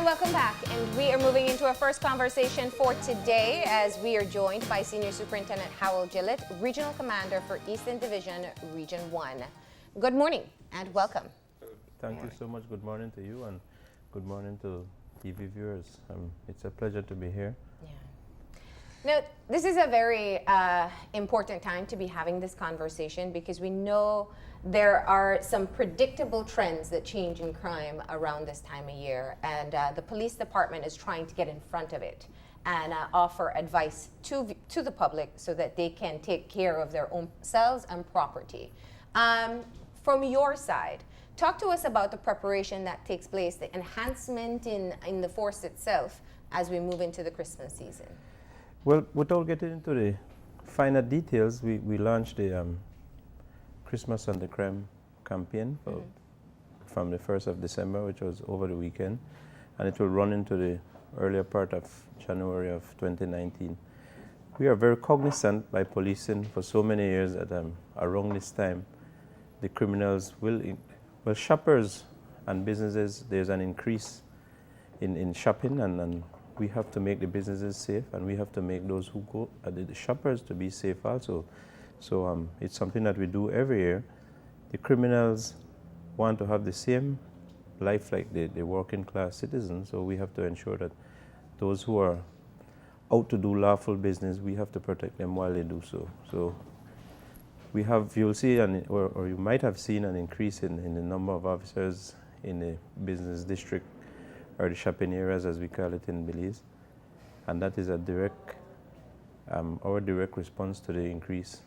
welcome back. And we are moving into our first conversation for today as we are joined by Senior Superintendent Howell Gillett, Regional Commander for Eastern Division, Region 1. Good morning and welcome. Thank you so much. Good morning to you and good morning to TV viewers. It's a pleasure to be here. Yeah. Now, this is a very important time to be having this conversation because we know there are some predictable trends that change in crime around this time of year, and the police department is trying to get in front of it and offer advice to the public so that they can take care of their own selves and property. From your side, talk to us about the preparation that takes place, the enhancement in the force itself as we move into the Christmas season. Well, without getting into the finer details, we launched the Christmas on the Crime campaign from the 1st of December, which was over the weekend, and it will run into the earlier part of January of 2019. We are very cognizant by policing for so many years that around this time, the criminals well, shoppers and businesses, there's an increase in shopping, and we have to make the businesses safe, and we have to make those who go, the shoppers, to be safe also. So it's something that we do every year. The criminals want to have the same life like the working class citizens, so we have to ensure that those who are out to do lawful business, we have to protect them while they do so. So we have, you'll see, or you might have seen an increase in the number of officers in the business district, or the shopping areas as we call it in Belize. And that is a direct, our direct response to the increase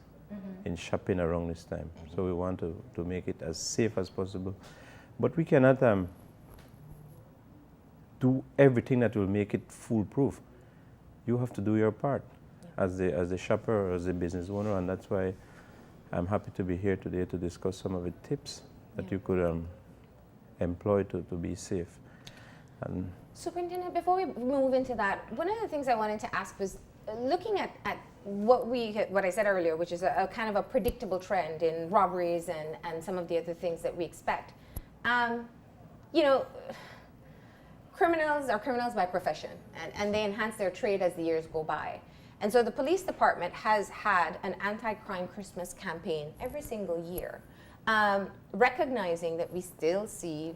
in shopping around this time. So we want to make it as safe as possible. But we cannot do everything that will make it foolproof. You have to do your part as the shopper or as the business owner, and that's why I'm happy to be here today to discuss some of the tips that you could employ to be safe. And Superintendent, before we move into that, one of the things I wanted to ask was looking at what I said earlier, which is a kind of a predictable trend in robberies and some of the other things that we expect. You know, criminals are criminals by profession, and they enhance their trade as the years go by. And so the police department has had an anti-crime Christmas campaign every single year, recognizing that we still see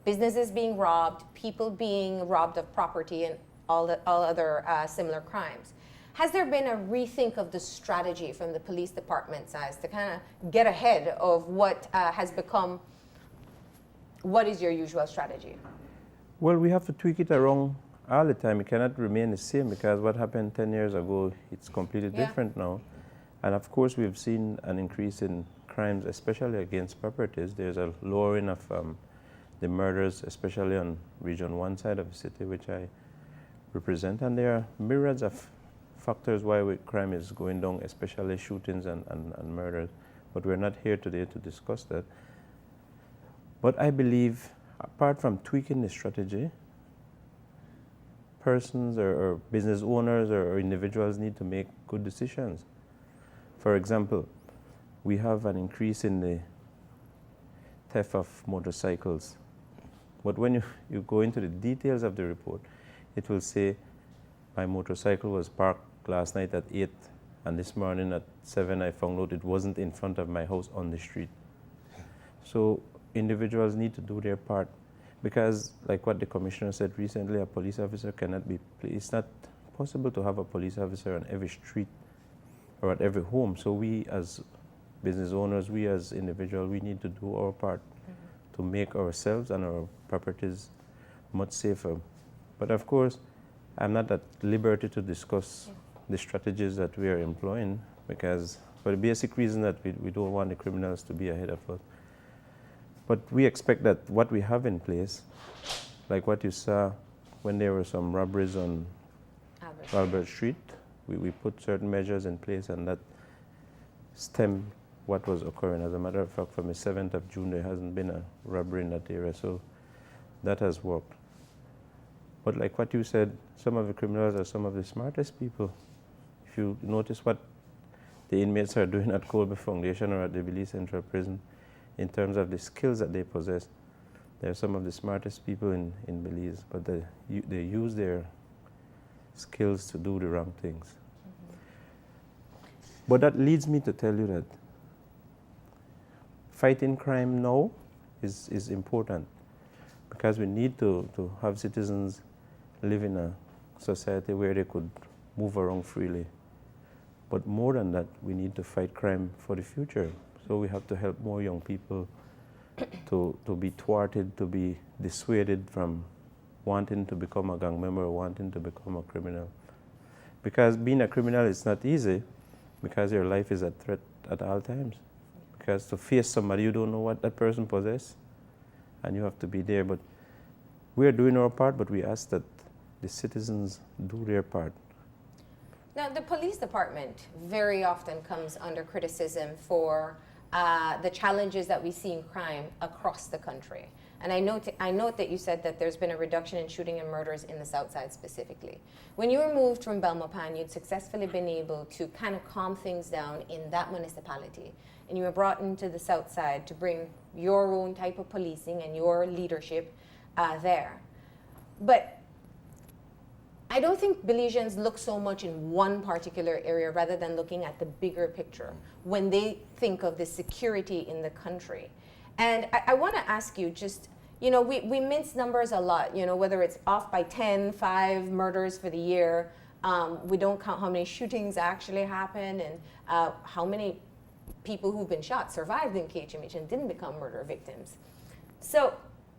businesses being robbed, people being robbed of property, and all other similar crimes. Has there been a rethink of the strategy from the police department side to kind of get ahead of what has become, what is your usual strategy? well, we have to tweak it around all the time. It cannot remain the same because what happened 10 years ago, it's completely different now. And of course, we've seen an increase in crimes, especially against properties. There's a lowering of the murders, especially on Region 1 side of the city, which I represent. And there are myriads of factors why crime is going down, especially shootings and murders. But we're not here today to discuss that. But I believe, apart from tweaking the strategy, persons or business owners or individuals need to make good decisions. For example, we have an increase in the theft of motorcycles. But when you go into the details of the report, it will say, my motorcycle was parked last night at 8, and this morning at 7 I found out it wasn't in front of my house on the street. So individuals need to do their part, because like what the commissioner said recently, a police officer cannot be, it's not possible to have a police officer on every street or at every home. So we as business owners, we as individuals, we need to do our part to make ourselves and our properties much safer. But of course, I'm not at liberty to discuss the strategies that we are employing, because for the basic reason that we don't want the criminals to be ahead of us. But we expect that what we have in place, like what you saw when there were some robberies on Albert Street, we put certain measures in place, and that stemmed what was occurring. As a matter of fact, from the 7th of June, there hasn't been a robbery in that area, so that has worked. But like what you said, some of the criminals are some of the smartest people. If you notice what the inmates are doing at Colby Foundation or at the Belize Central Prison, in terms of the skills that they possess, They're some of the smartest people in Belize, but they use their skills to do the wrong things. But that leads me to tell you that fighting crime now is important, because we need to have citizens live in a society where they could move around freely. But more than that, we need to fight crime for the future. So we have to help more young people to be thwarted, to be dissuaded from wanting to become a gang member or wanting to become a criminal. Because being a criminal is not easy, because your life is at threat at all times. Because to face somebody, you don't know what that person possesses, and you have to be there. But we are doing our part, but we ask that the citizens do their part. Now, the police department very often comes under criticism for the challenges that we see in crime across the country. And I note that you said that there's been a reduction in shooting and murders in the South Side specifically. When you were moved from Belmopan, you'd successfully been able to kind of calm things down in that municipality. And you were brought into the South Side to bring your own type of policing and your leadership there. But I don't think Belizeans look so much in one particular area rather than looking at the bigger picture when they think of the security in the country. And I want to ask you just, we mince numbers a lot, whether it's off by 10, 5 murders for the year. We don't count how many shootings actually happen and how many people who've been shot survived in KHMH and didn't become murder victims. So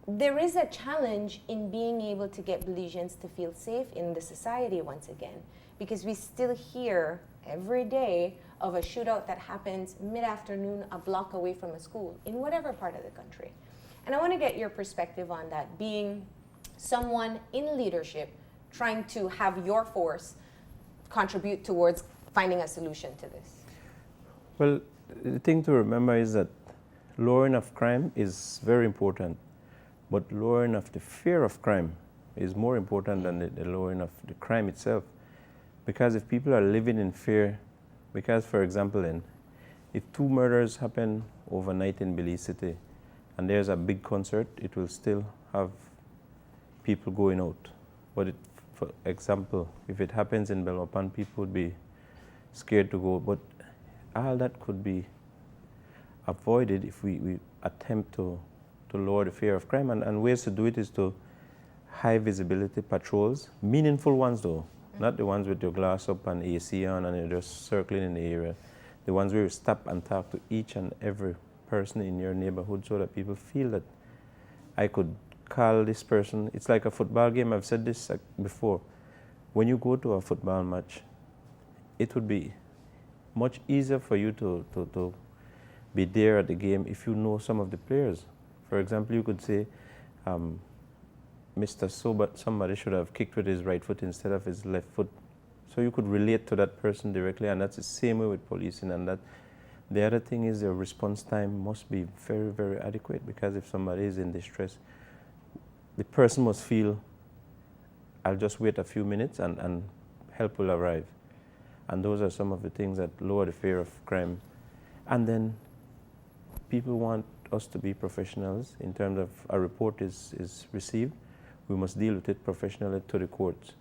there is a challenge in being able to get Belizeans to feel safe in the society once again, because we still hear every day of a shootout that happens mid-afternoon a block away from a school in whatever part of the country. And I want to get your perspective on that, being someone in leadership trying to have your force contribute towards finding a solution to this. Well, the thing to remember is that lowering of crime is very important, but lowering of the fear of crime is more important than the lowering of the crime itself. Because if people are living in fear, because for example, if 2 murders happen overnight in Belize City and there's a big concert, it will still have people going out. But for example, if it happens in Belmopan, people would be scared to go. But all that could be avoided if we attempt to lower the fear of crime. And ways to do it is to high visibility patrols, meaningful ones though, not the ones with your glass up and AC on and you're just circling in the area. The ones where you stop and talk to each and every person in your neighborhood so that people feel that I could call this person. It's like a football game. I've said this before. When you go to a football match, it would be much easier for you to be there at the game if you know some of the players. For example, you could say, Mr. Somebody should have kicked with his right foot instead of his left foot. So you could relate to that person directly, and that's the same way with policing. And that the other thing is your response time must be very, very adequate, because if somebody is in distress, the person must feel, I'll just wait a few minutes and help will arrive. And those are some of the things that lower the fear of crime. And then people want us to be professionals in terms of a report is received. We must deal with it professionally to the courts.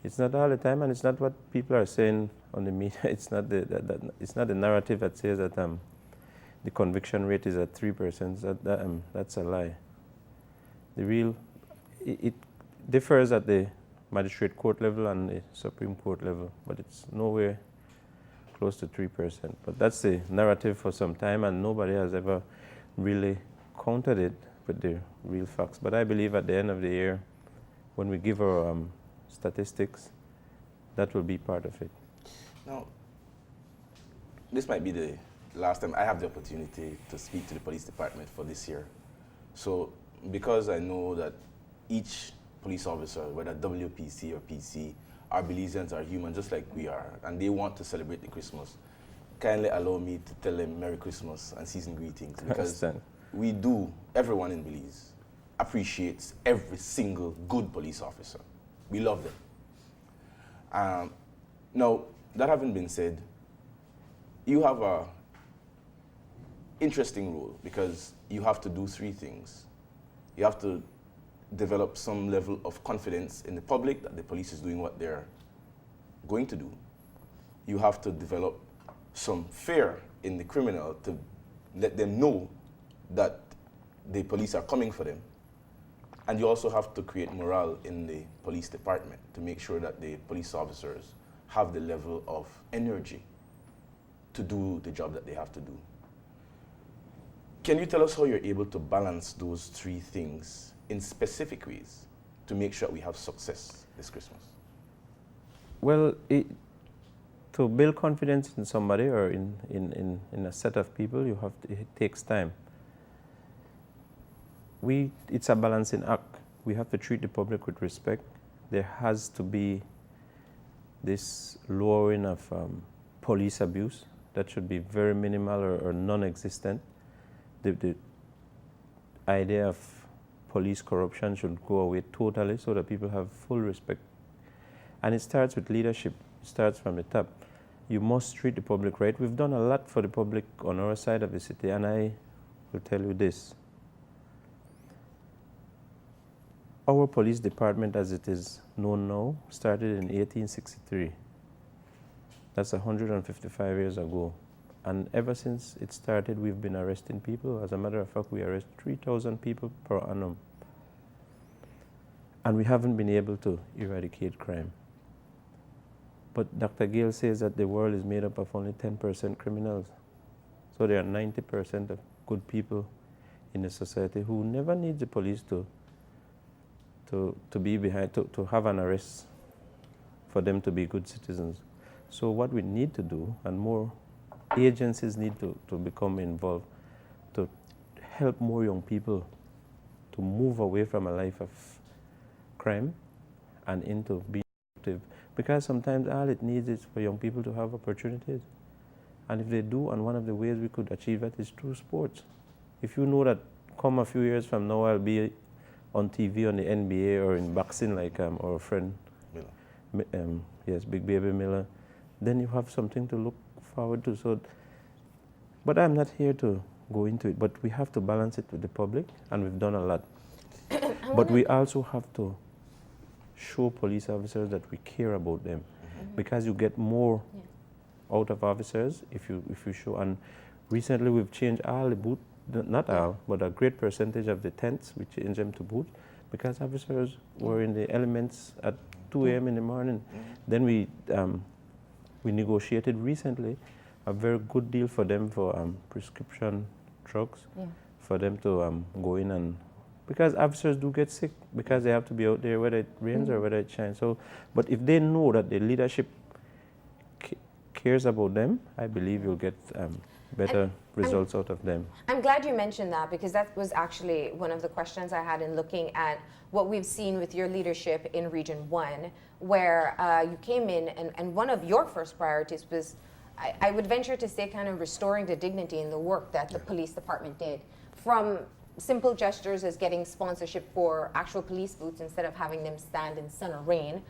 It's not all the time, and it's not what people are saying on the media. It's not the narrative that says that the conviction rate is at 3%. That's a lie. It differs at the magistrate court level and the Supreme Court level, but it's nowhere close to 3%. But that's the narrative for some time, and nobody has ever really countered it with the real facts. But I believe at the end of the year, when we give our statistics, that will be part of it. Now, this might be the last time I have the opportunity to speak to the police department for this year. So, because I know that each police officer, whether WPC or PC, our Belizeans are human just like we are, and they want to celebrate the Christmas. Kindly allow me to tell them Merry Christmas and season greetings, because we do, everyone in Belize appreciates every single good police officer. We love them. Now, that having been said, you have an interesting role, because you have to do 3 things. You have to develop some level of confidence in the public that the police is doing what they're going to do. You have to develop some fear in the criminal to let them know that the police are coming for them. And you also have to create morale in the police department to make sure that the police officers have the level of energy to do the job that they have to do. Can you tell us how you're able to balance those three things in specific ways to make sure we have success this Christmas? Well, to build confidence in somebody or in a set of people, it takes time. It's a balancing act. We have to treat the public with respect. There has to be this lowering of police abuse that should be very minimal or non-existent. The idea of police corruption should go away totally so that people have full respect. And it starts with leadership. It starts from the top. You must treat the public right. We've done a lot for the public on our side of the city, and I will tell you this. Our police department, as it is known now, started in 1863. That's 155 years ago. And ever since it started, we've been arresting people. As a matter of fact, we arrest 3,000 people per annum. And we haven't been able to eradicate crime. But Dr. Gale says that the world is made up of only 10% criminals. So there are 90% of good people in the society who never need the police to be behind, to have an arrest for them to be good citizens. So what we need to do, and more agencies need to become involved, to help more young people to move away from a life of crime and into being active. Because sometimes all it needs is for young people to have opportunities. And if they do, and one of the ways we could achieve that is through sports. If you know that come a few years from now, I'll be on TV on the NBA or in boxing like our friend, yes, Big Baby Miller, then you have something to look forward to. So, but I'm not here to go into it, but we have to balance it with the public, and we've done a lot. But we also have to show police officers that we care about them, because you get more out of officers if you show. And recently we've changed all the boot, not all, but a great percentage of the tents, we changed them to boots, because officers were in the elements at 2 a.m. in the morning. Then we negotiated recently a very good deal for them for prescription drugs, for them to go in and, because officers do get sick because they have to be out there whether it rains or whether it shines. So, but if they know that the leadership cares about them, I believe you'll get better results out of them. I'm glad you mentioned that, because that was actually one of the questions I had in looking at what we've seen with your leadership in Region 1, where you came in and one of your first priorities was, I would venture to say, kind of restoring the dignity in the work that the police department did. From simple gestures as getting sponsorship for actual police boots instead of having them stand in sun or rain,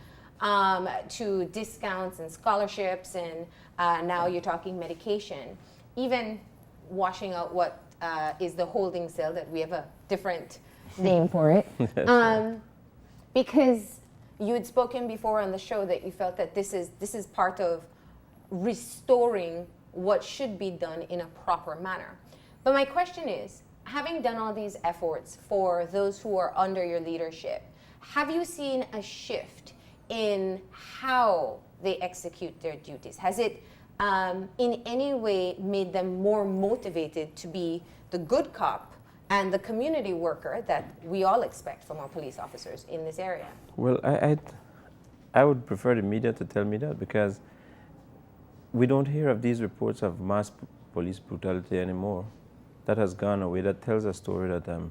to discounts and scholarships, and now you're talking medication. Even washing out what is the holding cell, that we have a different name for it. Because you had spoken before on the show that you felt that this is part of restoring what should be done in a proper manner. But my question is, having done all these efforts for those who are under your leadership, have you seen a shift in how they execute their duties? Has it in any way made them more motivated to be the good cop and the community worker that we all expect from our police officers in this area? Well, I would prefer the media to tell me that, because we don't hear of these reports of mass police brutality anymore. That has gone away. That tells a story that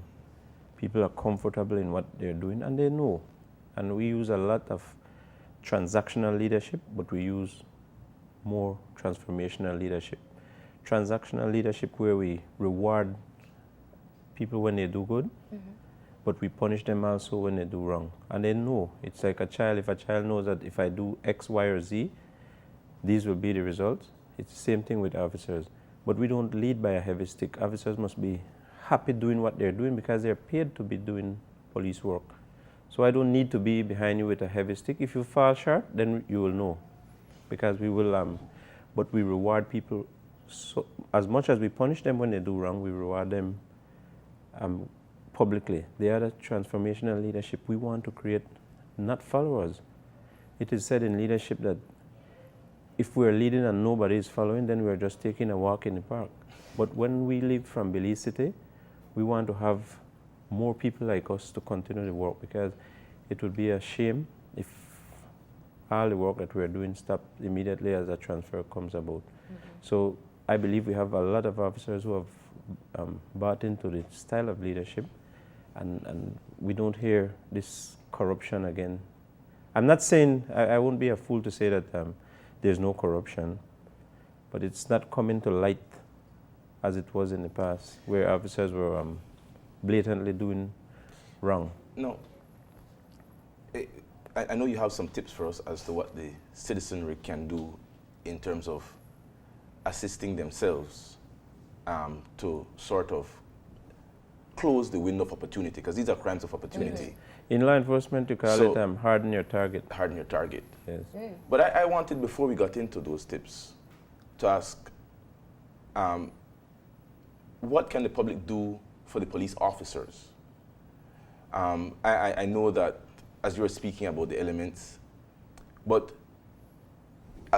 people are comfortable in what they're doing, and they know. And we use a lot of transactional leadership, but we use more transformational leadership. Transactional leadership, where we reward people when they do good, but we punish them also when they do wrong. And they know. It's like a child. If a child knows that if I do X, Y, or Z, these will be the results. It's the same thing with officers. But we don't lead by a heavy stick. Officers must be happy doing what they're doing because they're paid to be doing police work. So I don't need to be behind you with a heavy stick. If you fall short, then you will know, because we will. But we reward people. So as much as we punish them when they do wrong, we reward them publicly. They are the transformational leadership we want to create, not followers. It is said in leadership that if we're leading and nobody is following, then we're just taking a walk in the park. But when we leave from Belize City, we want to have more people like us to continue the work, because it would be a shame if all the work that we're doing stopped immediately as a transfer comes about. So I believe we have a lot of officers who have bought into the style of leadership, and we don't hear this corruption again. I'm not saying, I won't be a fool to say that there's no corruption, but it's not coming to light as it was in the past, where officers were blatantly doing wrong. No. I know you have some tips for us as to what the citizenry can do in terms of assisting themselves to sort of close the window of opportunity, because these are crimes of opportunity. In law enforcement, you call it harden your target. Harden your target. Yes. But I wanted, before we got into those tips, to ask, what can the public do for the police officers? I know that, as you were speaking about the elements, but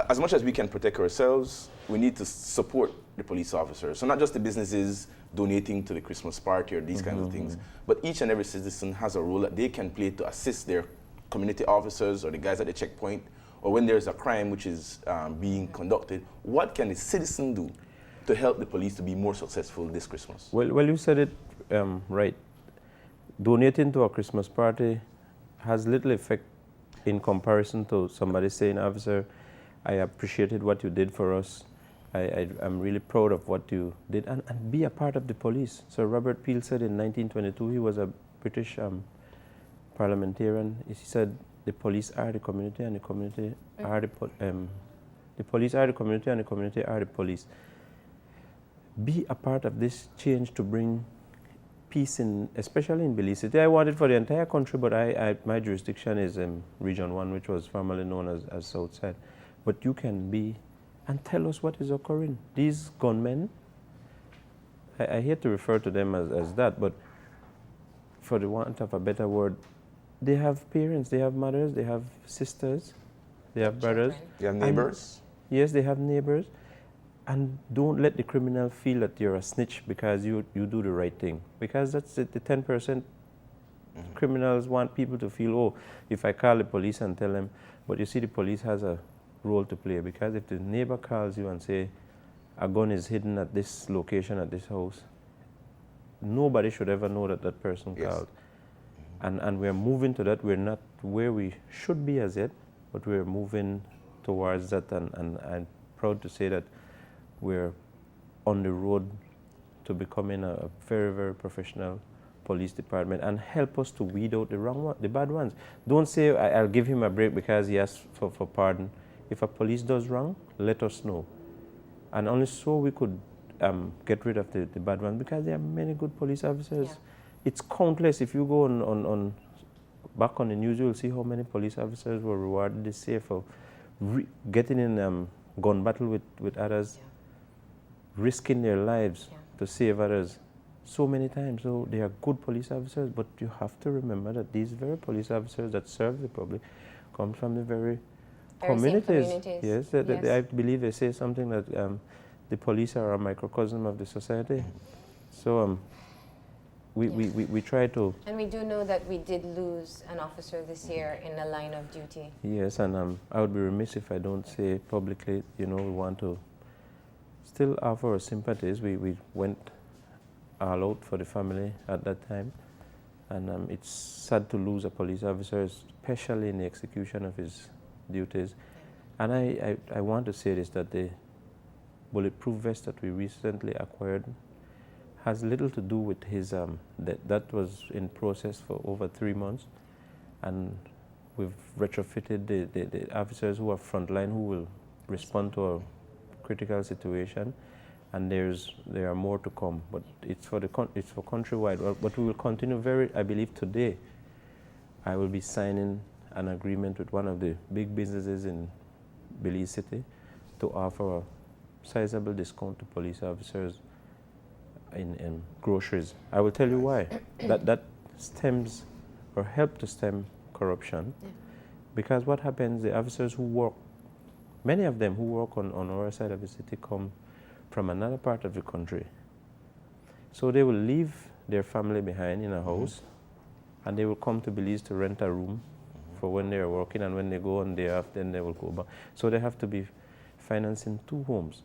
as much as we can protect ourselves, we need to support the police officers. So not just the businesses donating to the Christmas party or these kinds of things, but each and every citizen has a role that they can play to assist their community officers or the guys at the checkpoint, or when there's a crime which is being conducted. What can the citizen do to help the police to be more successful this Christmas? Well, you said it right. Donating to a Christmas party has little effect in comparison to somebody saying, "Officer, I appreciated what you did for us. I'm really proud of what you did," and be a part of the police. So Robert Peel said in 1922, he was a British parliamentarian. He said, "The police are the community, and the community are the police are the community, and the community are the police." Be a part of this change to bring peace especially in Belize City. I want it for the entire country, but my jurisdiction is Region 1, which was formerly known as Southside. But you can be and tell us what is occurring. These gunmen, I hate to refer to them as that, but for the want of a better word, they have parents, they have mothers, they have sisters, they have brothers. They have neighbors? Yes, they have neighbors. And don't let the criminal feel that you're a snitch because you do the right thing. Because that's the 10%. Criminals want people to feel, oh, if I call the police and tell them, but you see the police has a role to play, because if the neighbor calls you and say, a gun is hidden at this location, at this house, nobody should ever know that that person called. And we're moving to that. We're not where we should be as yet, but we're moving towards that, and I'm proud to say that we're on the road to becoming a very, very professional police department, and help us to weed out the bad ones. Don't say, I'll give him a break because he asked for pardon. If a police does wrong, let us know. And only so we could get rid of the bad ones, because there are many good police officers. Yeah. It's countless. If you go back on the news, you'll see how many police officers were rewarded this year for getting in gun battle with others, risking their lives to save others so many times. So they are good police officers, but you have to remember that these very police officers that serve the public come from the very communities. Yes, I believe they say something that the police are a microcosm of the society. So we try to... And we do know that we did lose an officer this year in the line of duty. Yes, and I would be remiss if I don't say publicly, we want to still offer our sympathies. We went all out for the family at that time, and it's sad to lose a police officer, especially in the execution of his duties. And I want to say this, that the bulletproof vest that we recently acquired has little to do with his, that was in process for over 3 months, and we've retrofitted the officers who are frontline, who will respond to a critical situation, and there are more to come. But it's for it's for countrywide. But we will continue. I believe today, I will be signing an agreement with one of the big businesses in Belize City to offer a sizable discount to police officers in groceries. I will tell you why. That stems or help to stem corruption. Yeah. Because what happens, the officers who work, many of them who work on our side of the city come from another part of the country. So they will leave their family behind in a house, and they will come to Belize to rent a room for when they are working, and when they go on day off, then they will go back. So they have to be financing 2 homes.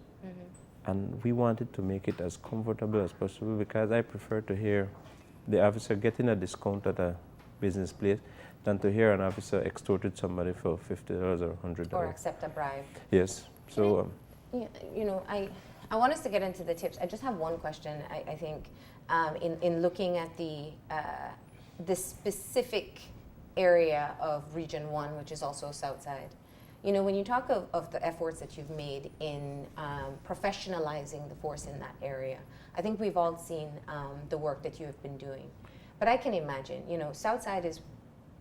And we wanted to make it as comfortable as possible, because I prefer to hear the officer getting a discount at a business place than to hear an officer extorted somebody for $50 or $100. Or accept a bribe. Yes. So You know, I want us to get into the tips. I just have one question. I think in looking at the specific area of Region 1, which is also Southside. You know, when you talk of the efforts that you've made in professionalizing the force in that area, I think we've all seen the work that you have been doing. But I can imagine, you know, Southside is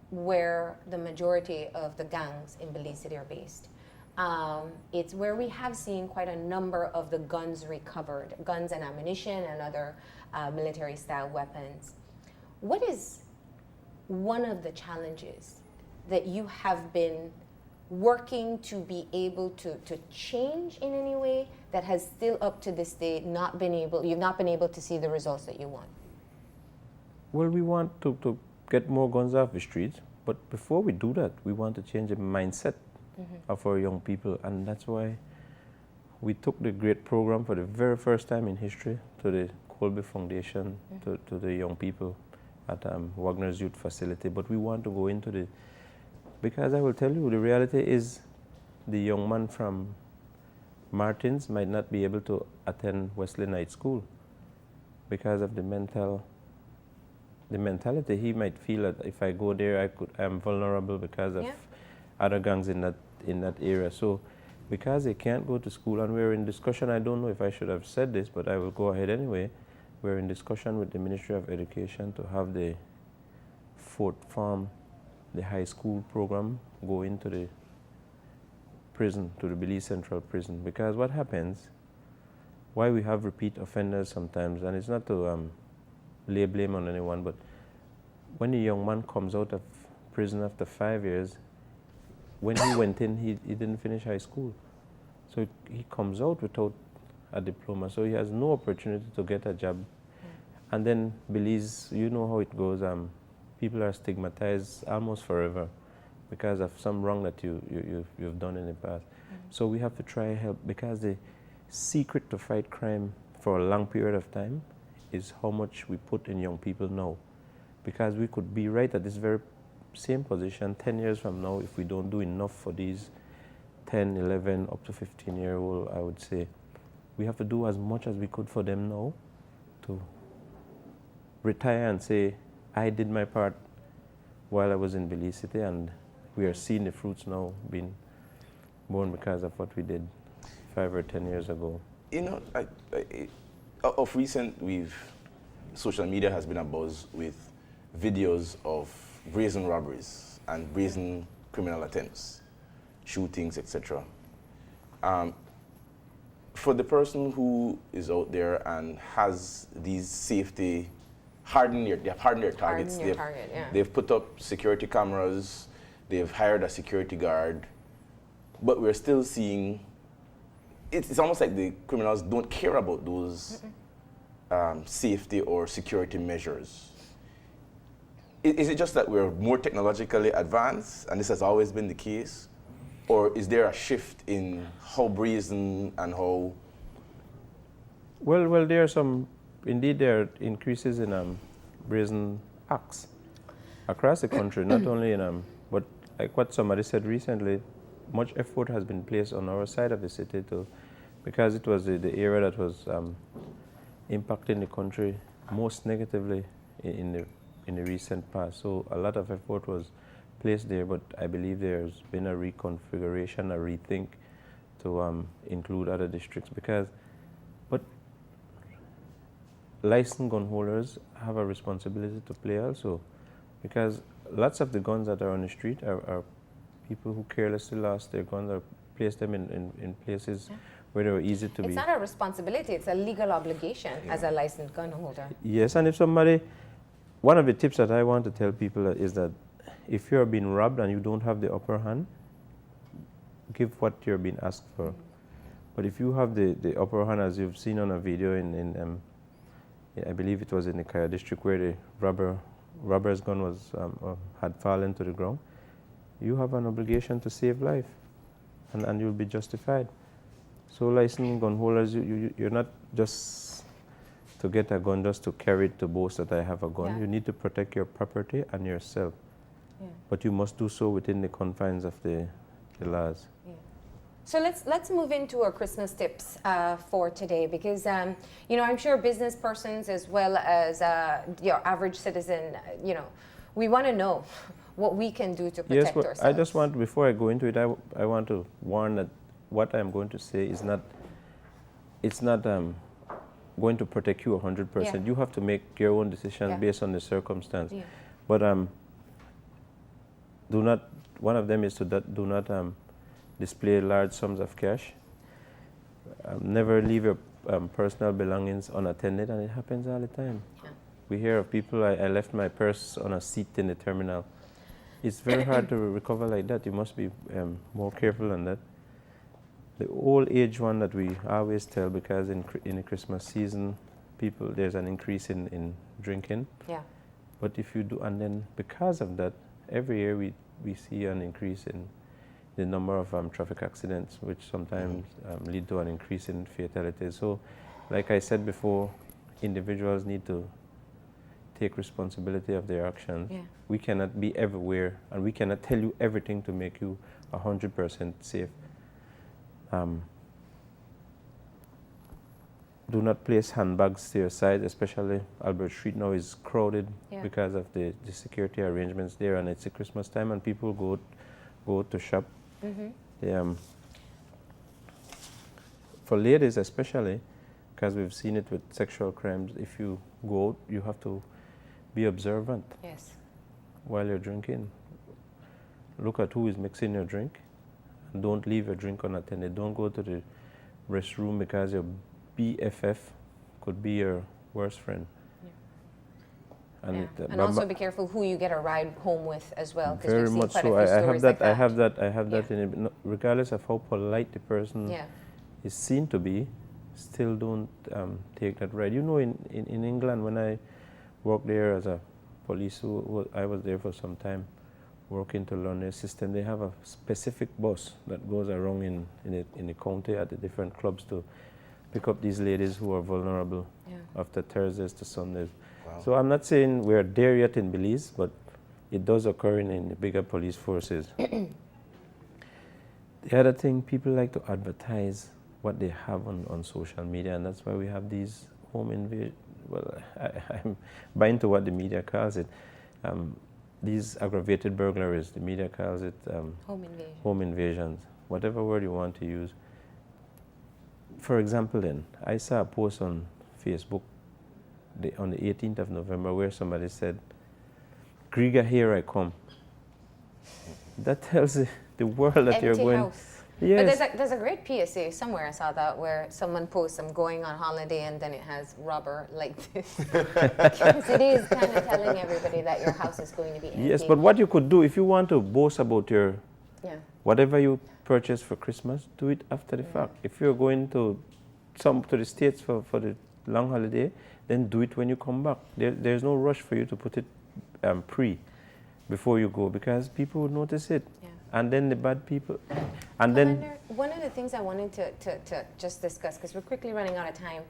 where the majority of the gangs in Belize City are based. It's where we have seen quite a number of the guns recovered, guns and ammunition and other military-style weapons. What is one of the challenges that you have been working to be able to change in any way that has still up to this day you've not been able to see the results that you want? well, we want to get more guns off the streets, but before we do that, we want to change the mindset of our young people, and that's why we took the great program for the very first time in history to the Colby Foundation, to the young people at Wagner's Youth Facility. But we want to go into the, because I will tell you, the reality is the young man from Martins might not be able to attend Wesley Night School because of the mentality. He might feel that if I go there, I'm vulnerable because of other gangs in that area. So because they can't go to school, and we're in discussion, I don't know if I should have said this, but I will go ahead anyway. We're in discussion with the Ministry of Education to have the fourth form, the high school program, go into the prison, to the Belize Central Prison. Because what happens, why we have repeat offenders sometimes, and it's not to lay blame on anyone, but when a young man comes out of prison after 5 years, when he went in, he didn't finish high school. So he comes out without a diploma, so he has no opportunity to get a job. And then Belize, you know how it goes, people are stigmatized almost forever because of some wrong that you've done in the past. So we have to try help, because the secret to fight crime for a long period of time is how much we put in young people now. Because we could be right at this very same position 10 years from now if we don't do enough for these 10, 11, up to 15-year-old, I would say. We have to do as much as we could for them now to retire and say, I did my part while I was in Belize City, and we are seeing the fruits now being born because of what we did 5 or 10 years ago. You know, of recent, social media has been abuzz with videos of brazen robberies and brazen criminal attempts, shootings, etc. For the person who is out there and has these safety, they have hardened their targets. They've put up security cameras, they've hired a security guard, but we're still seeing, it's almost like the criminals don't care about those safety or security measures. Is it just that we're more technologically advanced, and this has always been the case? Or is there a shift in how brazen and how... Well, there are increases in brazen acts across the country, not only in, but like what somebody said recently, much effort has been placed on our side of the city because it was the area that was impacting the country most negatively in the recent past. So a lot of effort was placed there, but I believe there's been a reconfiguration, a rethink to include other districts. But licensed gun holders have a responsibility to play also, because lots of the guns that are on the street are people who carelessly lost their guns or placed them in places where they were easy to be. It's not a responsibility, it's a legal obligation as a licensed gun holder. Yes, and if somebody, one of the tips that I want to tell people is that if you're being robbed and you don't have the upper hand, give what you're being asked for. But if you have the upper hand, as you've seen on a video in I believe it was in the Kaya district where the robber's gun was had fallen to the ground, you have an obligation to save life, and you'll be justified. So licensed gun holders, you're not just to get a gun just to carry it to boast that I have a gun. Yeah. You need to protect your property and yourself. Yeah. But you must do so within the confines of the laws. Yeah. So let's move into our Christmas tips for today, because you know, I'm sure business persons as well as your average citizen, you know, we want to know what we can do to protect yes, but ourselves. I just want, before I go into it, I want to warn that what I'm going to say is not, it's not going to protect you 100%. Yeah. You have to make your own decisions Yeah. based on the circumstance. Yeah. But do not, one of them is to do not display large sums of cash. Never leave your personal belongings unattended, and it happens all the time. Yeah. We hear of people, I left my purse on a seat in the terminal. It's very hard to recover like that. You must be more careful on that. The old age one that we always tell, because in the Christmas season, there's an increase in drinking. Yeah. But if you do, and then because of that, every year we see an increase in the number of traffic accidents, which sometimes lead to an increase in fatalities. So, like I said before, individuals need to take responsibility of their actions. Yeah. We cannot be everywhere, and we cannot tell you everything to make you 100% safe. Do not place handbags to your side, especially Albert Street now is crowded because of the security arrangements there, and it's a Christmas time and people go to shop. Mm-hmm. For ladies especially, because we've seen it with sexual crimes, if you go out, you have to be observant. Yes. While you're drinking. Look at who is mixing your drink. Don't leave your drink unattended. Don't go to the restroom because your BFF could be your worst friend. Yeah. And also be careful who you get a ride home with as well. Very much so. I have that in it. No, regardless of how polite the person is seen to be, still don't take that ride. You know, in England, when I worked there as a police, I was there for some time, working to learn their system. They have a specific bus that goes around in the county at the different clubs to pick up these ladies who are vulnerable after Thursdays to Sundays. Wow. So I'm not saying we're there yet in Belize, but it does occur in the bigger police forces. The other thing, people like to advertise what they have on social media, and that's why we have these home invasion. Well, I'm buying to what the media calls it. These aggravated burglaries, the media calls it home invasions, whatever word you want to use. For example, then, I saw a post on Facebook on the 18th of November where somebody said, "Grieger, here I come." That tells the world that Empty you're going. House. Yes. But there's a great PSA somewhere, I saw that, where someone posts, "I'm going on holiday," and then it has "robber" like this. Because it is kind of telling everybody that your house is going to be empty. Yes, but what you could do, if you want to boast about your whatever you purchase for Christmas, do it after the fact. If you're going to the States for the long holiday, then do it when you come back. There's no rush for you to put it before you go, because people would notice it. Yeah. And then the bad people. And then one of the things I wanted to just discuss, because we're quickly running out of time,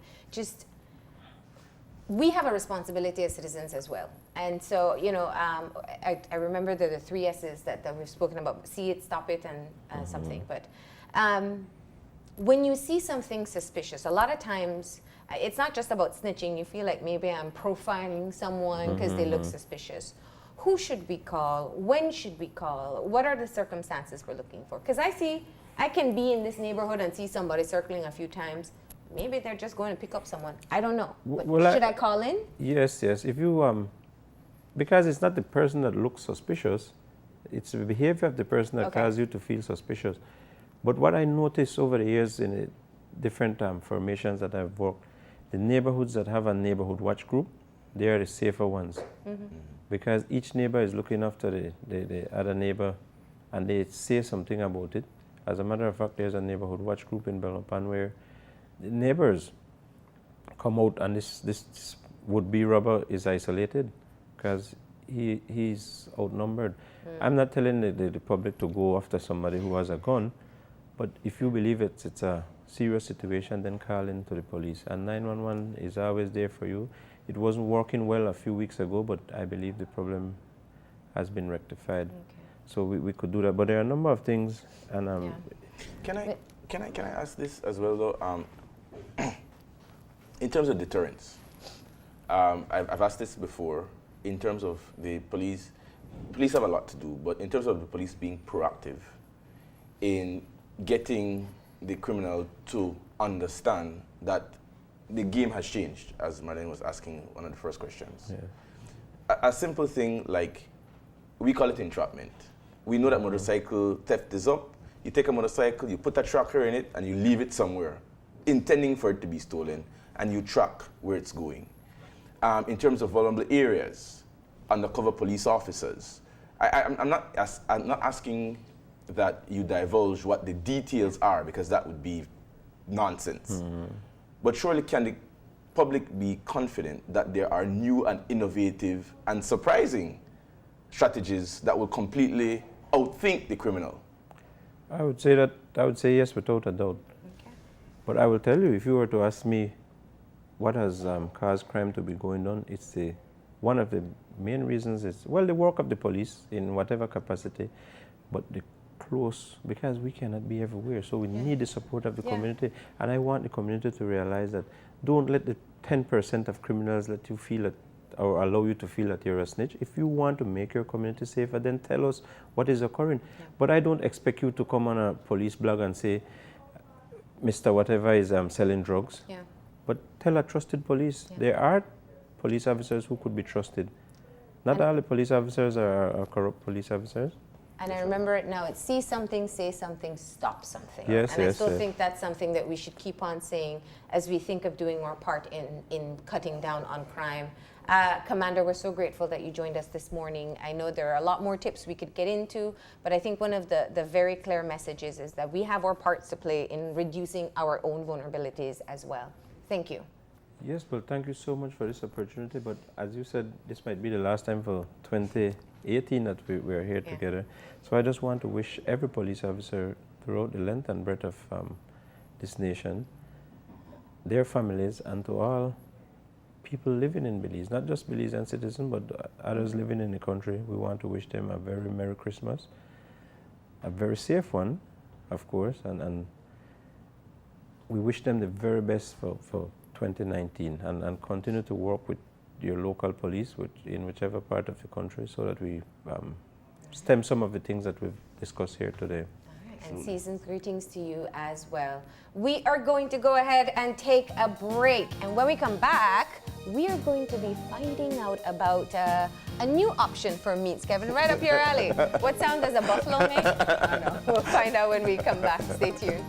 we have a responsibility as citizens as well. And so, you know, I remember the 3 S's that we've spoken about: see it, stop it, and something. But when you see something suspicious, a lot of times it's not just about snitching. You feel like maybe I'm profiling someone because they look suspicious. Who should we call? When should we call? What are the circumstances we're looking for? Because I can be in this neighborhood and see somebody circling a few times. maybe they're just going to pick up someone. I don't know. But Well, should I call in? Yes, yes. If you because it's not the person that looks suspicious, it's the behavior of the person that Okay. causes you to feel suspicious. But what I noticed over the years in the different formations that I've worked, the neighborhoods that have a neighborhood watch group, they are the safer ones. Because each neighbor is looking after the other neighbor and they say something about it. As a matter of fact, there's a neighborhood watch group in Belmopan where the neighbors come out and this would-be robber is isolated because he's outnumbered. I'm not telling the public to go after somebody who has a gun, but if you believe it's a serious situation, then call in to the police. And 911 is always there for you. It wasn't working well a few weeks ago, but I believe the problem has been rectified. Okay. So we could do that. But there are a number of things, and Yeah. Can I ask this as well though? In terms of deterrence, I've asked this before. In terms of the police have a lot to do, but in terms of the police being proactive in getting the criminal to understand that the game has changed, as Marlene was asking one of the first questions. yeah. A simple thing like, we call it entrapment. We know that motorcycle theft is up. You take a motorcycle, you put a tracker in it, and you leave it somewhere, intending for it to be stolen, and you track where it's going. In terms of vulnerable areas, undercover police officers, I'm not asking that you divulge what the details are, because that would be nonsense. But surely can the public be confident that there are new and innovative and surprising strategies that will completely outthink the criminal? I would say yes without a doubt. Okay. But I will tell you, if you were to ask me what has caused crime to be going on, it's one of the main reasons is, well, the work of the police in whatever capacity, but the close, because we cannot be everywhere, so we need the support of the community. And I want the community to realize that don't let the 10% of criminals let you feel that, or allow you to feel that you're a snitch. If you want to make your community safer, then tell us what is occurring. But I don't expect you to come on a police blog and say, Mr. Whatever is selling drugs. Yeah. But tell a trusted police. There are police officers who could be trusted. Not all the police officers are corrupt police officers. And I remember it now. It's see something, say something, stop something. Yes, and yes, I still yes. think that's something that we should keep on saying as we think of doing our part in cutting down on crime. Commander, we're so grateful that you joined us this morning. I know there are a lot more tips we could get into, but I think one of the very clear messages is that we have our parts to play in reducing our own vulnerabilities as well. Thank you. Yes, well, thank you so much for this opportunity. But as you said, this might be the last time for 2018 that we're here together. So I just want to wish every police officer throughout the length and breadth of this nation, their families, and to all people living in Belize, not just Belizean citizens, but others living in the country. We want to wish them a very Merry Christmas, a very safe one, of course, and we wish them the very best for 2019, and continue to work with your local police in whichever part of the country, so that we stem some of the things that we've discussed here today. And season's greetings to you as well. We are going to go ahead and take a break. And when we come back, we are going to be finding out about a new option for meats. Kevin, right up your alley. What sound does a buffalo make? I don't know. We'll find out when we come back. Stay tuned.